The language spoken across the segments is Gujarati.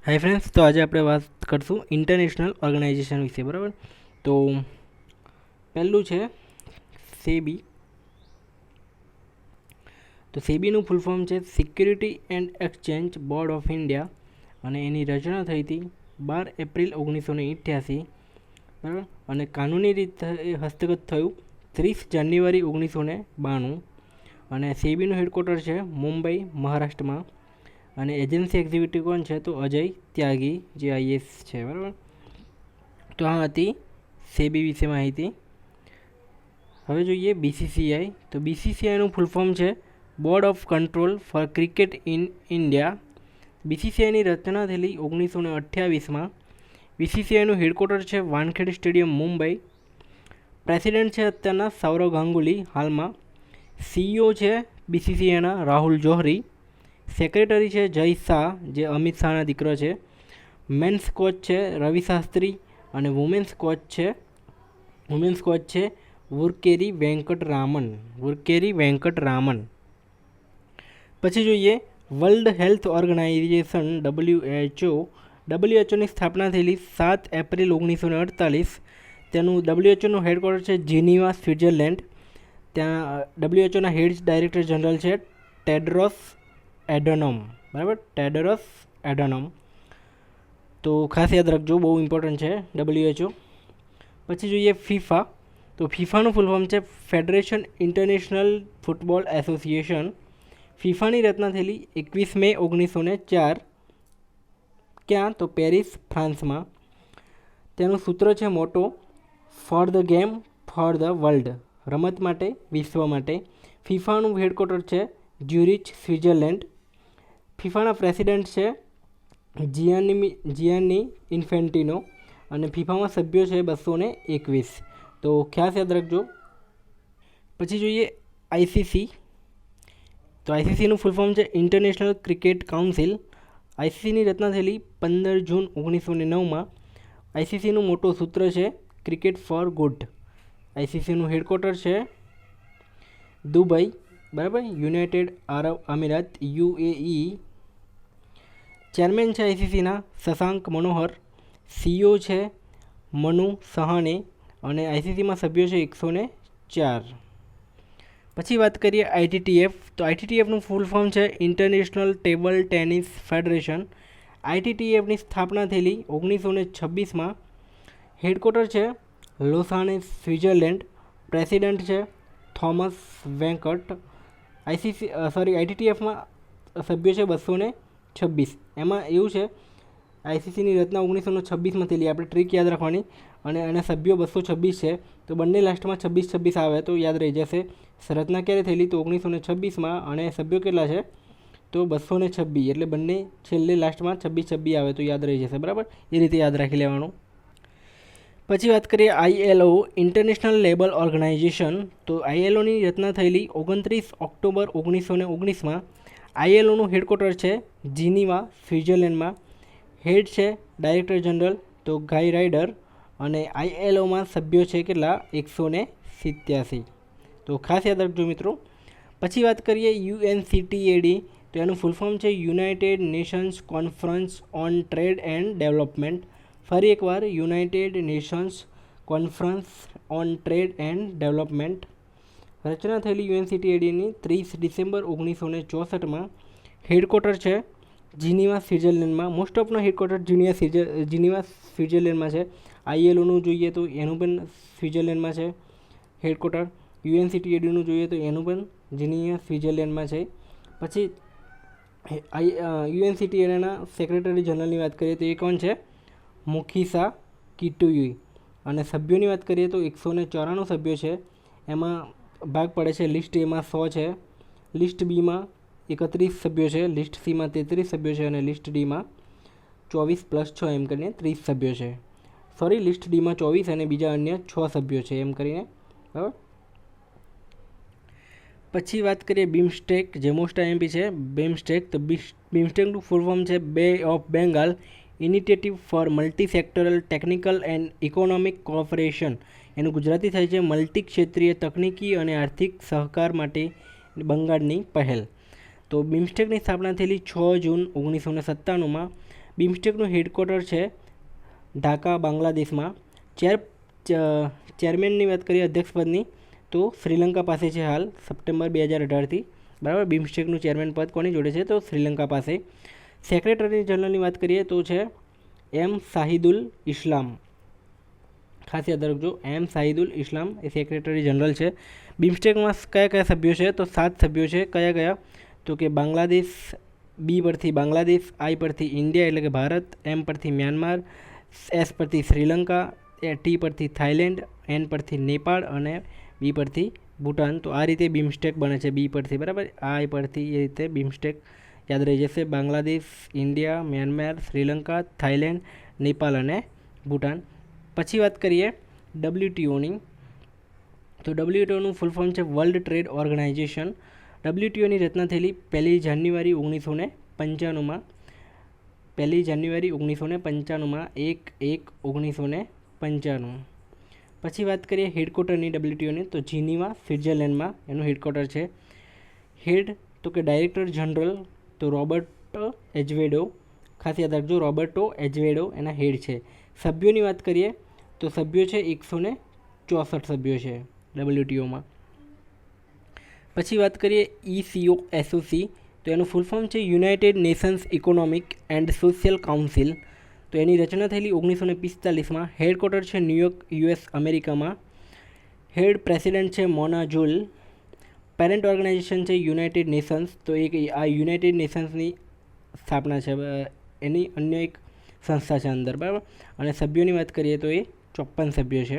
हाय फ्रेंड्स, तो आज આપણે વાત કરશું ઇન્ટરનેશનલ ઓર્ગેનાઇઝેશન વિશે, બરાબર. તો પહેલું છે સેબી. તો સેબીનું ફૂલ ફોર્મ છે security and exchange board of India, અને એની રચના થઈ હતી 12 એપ્રિલ 1988, બરાબર. અને કાનૂની રીતે હસ્તગત થયું 30 જાન્યુઆરી 1992, અને સેબીનું હેડક્વાર્ટર છે મુંબઈ, મહારાષ્ટ્રમાં. અને એજન્સી એક્ઝિક્યુટિવ કોણ છે? તો અજય ત્યાગી, જે આઈએસ છે, બરાબર. તો આ હતી સેબી વિશે માહિતી. હવે જોઈએ બીસીસીઆઈ. તો બીસીસીઆઈનું ફૂલ ફોર્મ છે board of control for cricket in India. બીસીસીઆઈની રચના થયેલી 1928માં. બીસીસીઆઈનું હેડક્વાર્ટર છે વાનખેડ સ્ટેડિયમ, મુંબઈ. પ્રેસિડેન્ટ છે અત્યારના સૌરવ ગાંગુલી હાલમાં. સીઈઓ છે બીસીસીઆઈના રાહુલ જોહરી. સેક્રેટરી છે જય શાહ, જે અમિત શાહના દીકરો છે. મેન્સ કોચ છે રવિ શાસ્ત્રી, અને વુમેન્સ કોચ છે વુરકેરી વેંકટરામન. પછી જોઈએ વર્લ્ડ હેલ્થ ઓર્ગેનાઇઝેશન WHO ની સ્થાપના થયેલી 7 એપ્રિલ 1948. તેનું WHOનું હેડક્વાર્ટર છે જીનીવા, સ્વિટ્ઝરલેન્ડ. ત્યાં WHOના હેડ ડાયરેક્ટર જનરલ છે ટેડરોસ એડનોમ, બરાબર, ટેડરોસ એડનોમ. તો ખાસ યાદ રાખજો, બહુ ઇમ્પોર્ટન્ટ છે WHO. પછી જોઈએ ફીફા. તો ફીફાનું ફૂલ ફોર્મ છે ફેડરેશન ઇન્ટરનેશનલ ફૂટબોલ એસોસિએશન. ફીફાની રચના થયેલી 21 મે 1904. ક્યાં? તો પેરિસ, ફ્રાન્સમાં. તેનું સૂત્ર છે મોટો for the game for the world, રમત માટે, વિશ્વ માટે. ફીફાનું હેડક્વાર્ટર છે જ્યુરિચ, સ્વિટ્ઝરલેન્ડ. ફીફાના પ્રેસિડેન્ટ છે જિયાની ઇન્ફેન્ટિનો, અને ફીફામાં સભ્યો છે 221. તો ખાસ યાદ રાખજો. પછી જોઈએ આઈસીસી. તો આઈસીસીનું ફૂલ ફોર્મ છે ઇન્ટરનેશનલ ક્રિકેટ કાઉન્સિલ. આઈસીસીની રચના થયેલી 15 જૂન 1909માં. આઈસીસીનું મોટો સૂત્ર છે ક્રિકેટ ફોર ગુડ. આઈસીસીનું હેડક્વાર્ટર છે દુબઈ, બરાબર, યુનાઇટેડ આરબ અમીરાત, UAE. ચેરમેન છે આઈસીસીના શશાંક મનોહર. સીઈઓ છે મનુ સહાને, અને આઈસીસીમાં સભ્યો છે 104. પછી વાત કરીએ આઈટીટીએફ. તો આઈટીટીએફનું ફૂલ ફોર્મ છે ઇન્ટરનેશનલ ટેબલ ટેનિસ ફેડરેશન. આઈટીટીએફની સ્થાપના થયેલી 1926માં. હેડક્વાર્ટર છે લોસાને, સ્વિટ્ઝરલેન્ડ. પ્રેસિડેન્ટ છે થોમસ વેંકટ. આઈટીટીએફમાં સભ્યો છે 226. એમાં એવું છે, આઈસીસીની રચના 1926માં થયેલી, આપણે ટ્રીક યાદ રાખવાની. અને એના સભ્યો 226 છે, તો બંને લાસ્ટમાં 26 આવે તો યાદ રહી જશે. રચના ક્યારે થયેલી? તો 1926માં, અને સભ્યો કેટલા છે? તો 226. એટલે બંને છેલ્લે લાસ્ટમાં 26 આવે તો યાદ રહી જશે, બરાબર. એ રીતે યાદ રાખી લેવાનું. પછી વાત કરીએ ILO, ઇન્ટરનેશનલ લેબર ઓર્ગેનાઇઝેશન. તો ILOની રચના થયેલી 29 ઓક્ટોબર 1919માં. ILOનું હેડક્વાર્ટર છે જીનીવા, સ્વિટ્ઝરલેન્ડમાં. હેડ છે ડાયરેક્ટર જનરલ તો ગાય રાઇડર, અને ILOમાં સભ્યો છે કેટલા? 187. તો ખાસ યાદ રાખજો મિત્રો. પછી વાત કરીએ UNCTAD. તો એનું ફૂલ ફોર્મ છે United Nations conference on trade and development. ફરી એકવાર, United Nations conference on trade and development. રચના થયેલી UNCTADની 30 ડિસેમ્બર 1964માં. હેડક્વાર્ટર છે જીનીવા, સ્વિટ્ઝરલેન્ડમાં. મોસ્ટ ઓફનો હેડક્વાર્ટર જીનીવા સ્વિટ્ઝરલેન્ડમાં છે. ILOનું જોઈએ તો એનું પણ સ્વિટ્ઝરલેન્ડમાં છે હેડક્વાર્ટર. UNCTADનું જોઈએ તો એનું પણ જીનીવા, સ્વિટ્ઝરલેન્ડમાં છે. પછી UNCTADના સેક્રેટરી જનરલની વાત કરીએ તો એ કોણ છે? મુખીસા કિટુઈ. અને સભ્યોની વાત કરીએ તો 194 સભ્યો છે. એમાં ભાગ પડે છે. લિસ્ટ એમાં 100 છે, લિસ્ટ બીમાં 31 સભ્યો છે, લિસ્ટ સીમાં 33 સભ્યો છે, અને લિસ્ટ ડીમાં 24 + 6 એમ કરીને 30 સભ્યો છે. લિસ્ટ ડીમાં 24 અને બીજા અન્ય 6 સભ્યો છે એમ કરીને, બરાબર. પછી વાત કરીએ બીમસ્ટેક, જે મોસ્ટ IMP છે બીમસ્ટેક. તો બીમસ્ટેકનું ફૂલ ફોર્મ છે બે of Bengal initiative four multi sectoral technical and economic cooperation. એનું ગુજરાતી થાય છે મલ્ટી ક્ષેત્રીય તકનીકી અને આર્થિક સહકાર માટે બંગાળની પહેલ. તો બીમસ્ટેકની સ્થાપના થયેલી 6 જૂન 1997માં. બિમસ્ટેકનું હેડક્વાર્ટર છે ઢાકા બાંગ્લાદેશમાં. ચેરમેનની વાત કરીએ અધ્યક્ષપદની તો શ્રીલંકા પાસે છે હાલ સપ્ટેમ્બર 2018થી. બરાબર, બિમસ્ટેકનું ચેરમેન પદ કોની જોડે છે તો શ્રીલંકા પાસે. સેક્રેટરી જનરલની વાત કરીએ તો છે એમ શાહિદુલ ઇસ્લામ. ખાસ યાદ રાખજો, એમ શાહિદુલ ઇસ્લામ એ સેક્રેટરી જનરલ છે. બિમસ્ટેકમાં કયા કયા સભ્યો છે તો 7 સભ્યો છે. કયા કયા તો કે બાંગ્લાદેશ, બી પરથી બાંગ્લાદેશ, આઈ પરથી ઇન્ડિયા એટલે કે ભારત, એમ પરથી મ્યાનમાર, એસ પરથી શ્રીલંકા, ટી પરથી થાઈલેન્ડ, એન પરથી નેપાળ અને બી પરથી ભૂટાન. તો આ રીતે બિમસ્ટેક બને છે બી પરથી. બરાબર, આઈ પરથી એ રીતે બિમસ્ટેક યાદ રહી જશે. Bangladesh, India, Myanmar, Sri Lanka, Thailand, Nepal અને ભૂટાન. પછી વાત કરીએ ડબલ્યુટીઓની. તો ડબલ્યુટીઓનું ફૂલ ફોર્મ છે વર્લ્ડ ટ્રેડ ઓર્ગેનાઇઝેશન. ડબલ્યુટીઓની રચના થયેલી 1 જાન્યુઆરી 1995માં. 1 જાન્યુઆરી 1995માં 1/1/1995. પછી વાત કરીએ હેડક્વાર્ટરની ડબલ્યુટીઓની તો જીનીવા, સ્વિટ્ઝરલેન્ડમાં એનું હેડક્વાર્ટર છે. હેડ તો કે ડાયરેક્ટર જનરલ તો રોબર્ટો એઝવેડો. ખાસ યાદ રાખજો, રોબર્ટો એઝવેડો એના હેડ છે. સભ્યોની વાત કરીએ તો સભ્યો છે 164 સભ્યો છે ડબલ્યુટીઓમાં. પછી વાત કરીએ ECO એસઓસી તો એનું ફૂલ ફોર્મ છે United Nations economic and social council. તો એની રચના થયેલી 1945માં. હેડક્વાર્ટર છે ન્યુયોર્ક, US અમેરિકામાં. હેડ પ્રેસિડેન્ટ છે મોના જુલ. પેરેન્ટ ઓર્ગેનાઇઝેશન છે યુનાઇટેડ નેશન્સ. તો એક આ યુનાઇટેડ નેશન્સની સ્થાપના છે, એની અન્ય એક સંસ્થા છે અંદર. બરાબર, અને સભ્યોની વાત કરીએ તો એ 54 સભ્યો છે.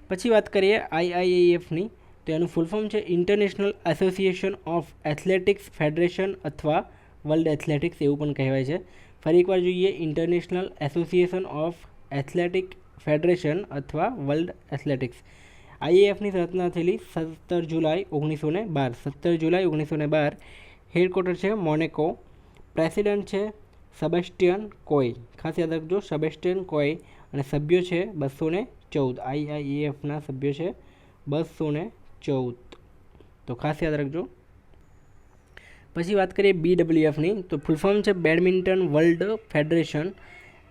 પછી વાત કરીએ IIAFની તો એનું ફૂલ ફોર્મ છે international association of athletics federation અથવા વર્લ્ડ એથ્લેટિક્સ એવું પણ કહેવાય છે. ફરી એકવાર જોઈએ, international association of athletic federation અથવા વર્લ્ડ એથ્લેટિક્સ. IAFની રચના થયેલી 17 જુલાઈ 1912. 17 જુલાઈ 1912. હેડક્વાર્ટર છે મોનેકો. પ્રેસિડેન્ટ છે સેબેસ્ટિયન કોય. ખાસ યાદ રાખજો, સેબેસ્ટિયન કોય. અને સભ્યો છે 214. IIAFના સભ્યો છે 214. તો ખાસ યાદ રાખજો. પછી વાત કરીએ BWFની તો ફૂલ ફોર્મ છે badminton world federation.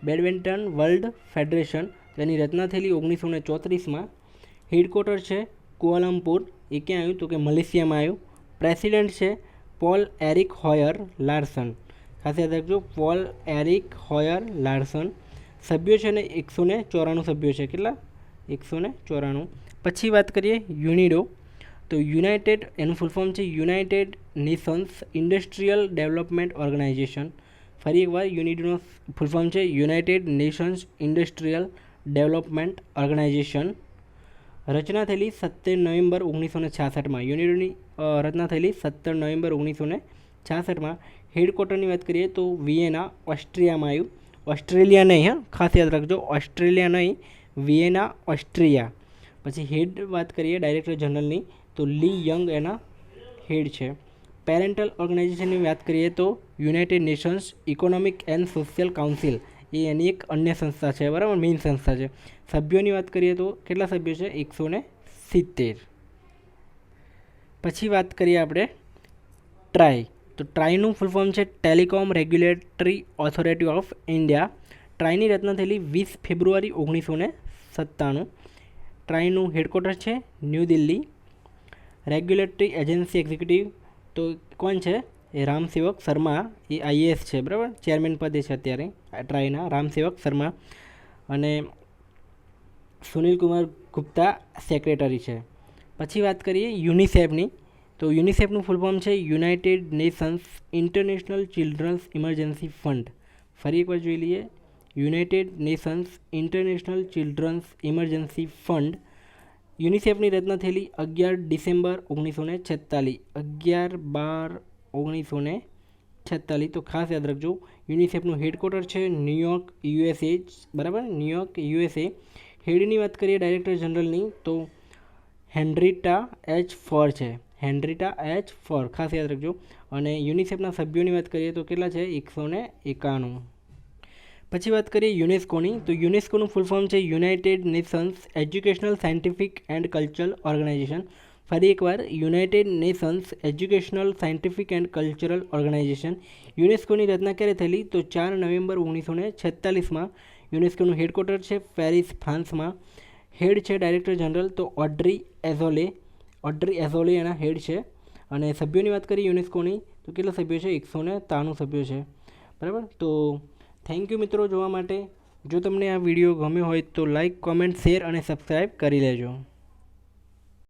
Badminton world federation. તેની રચના થયેલી 1934માં. હેડક્વાર્ટર છે કુઆલાલંપુર. એ ક્યાં આવ્યું તો કે મલેશિયામાં આવ્યું. પ્રેસિડેન્ટ છે પોલ એરિક હોયર લાર્સન. ખાસ યાદ રાખજો, પોલ એરિક હોયર લાર્સન. સભ્યો છે ને 194 સભ્યો છે. કેટલા? 194. પછી વાત કરીએ યુનિડો તો યુનાઇટેડ, એનું ફૂલ ફોર્મ છે United Nations industrial development organization. ફરી એકવાર યુનિડોનો ફૂલ ફોર્મ છે United Nations industrial development organization. રચના થયેલી 17 નવેમ્બર 1966માં. યુનિડોની રચના થયેલી 17 નવેમ્બર 1966માં. હેડક્વાર્ટરની વાત કરીએ તો વિયેના, ઓસ્ટ્રિયામાં આવ્યું. ઓસ્ટ્રેલિયા નહીં, હા, ખાસ યાદ રાખજો, ઓસ્ટ્રેલિયા નહીં, વિયેના, ઓસ્ટ્રિયા. પછી હેડ વાત કરીએ ડાયરેક્ટર જનરલની તો લી યંગ એના હેડ છે. પેરેન્ટલ ઓર્ગેનાઇઝેશનની વાત કરીએ તો United Nations economic and social council એ એની એક અન્ય સંસ્થા છે. બરાબર, મેઇન સંસ્થા છે. સભ્યોની વાત કરીએ તો કેટલા સભ્યો છે? 170. પછી વાત કરીએ આપણે ટ્રાય તો ટ્રાયનું ફૂલ ફોર્મ છે telecom regulatory authority of India. ટ્રાયની રચના થયેલી 20 ફેબ્રુઆરી 1997. ટ્રાયનું હેડક્વાર્ટર છે New Delhi. Regulatory agency executive તો કોણ છે? એ રામસેવક શર્મા. એ IAS છે. બરાબર, ચેરમેન પદે છે અત્યારે ટ્રાયના, રામસેવક શર્મા. અને સુનિલ કુમાર ગુપ્તા સેક્રેટરી છે. પછી વાત કરીએ યુનિસેફની તો યુનિસેફનું ફૂલ ફોર્મ છે United Nations international children's emergency fund. ફરી એકવાર જોઈ લઈએ, United Nations international children's emergency fund. યુનિસેફની રચના થયેલી 11 ડિસેમ્બર 1946. 11/12/1946. તો ખાસ યાદ રાખજો, યુનિસેફનું હેડક્વાર્ટર છે ન્યુયોર્ક, USA. બરાબર, ન્યુયોર્ક, USA. હેડની વાત કરીએ ડાયરેક્ટર જનરલની તો હેનરીટા H. ફોર છે. Henrietta H. ફોર, ખાસ યાદ રાખજો. અને યુનિસેફના સભ્યોની વાત કરીએ તો કેટલા છે? 191. પછી વાત કરીએ યુનેસ્કોની તો યુનેસ્કોનું ફૂલ ફોર્મ છે United Nations educational, scientific and cultural organization. ફરી એકવાર, United Nations educational, scientific and cultural organization. યુનેસ્કોની રચના ક્યારે થયેલી? તો 4 નવેમ્બર 1946માં. યુનેસ્કોનું હેડક્વાર્ટર છે પેરિસ, ફ્રાન્સમાં. હેડ છે ડાયરેક્ટર જનરલ, તો ઓડ્રી એઝોલે એના હેડ છે. અને સભ્યોની વાત કરીએ યુનેસ્કોની, તો કેટલા સભ્યો છે? 193 સભ્યો છે. બરાબર. તો થેન્ક યુ મિત્રો જોવા માટે. જો તમને આ વિડીયો ગમ્યો હોય તો લાઇક, કોમેન્ટ, શેર અને સબસ્ક્રાઈબ કરી લેજો.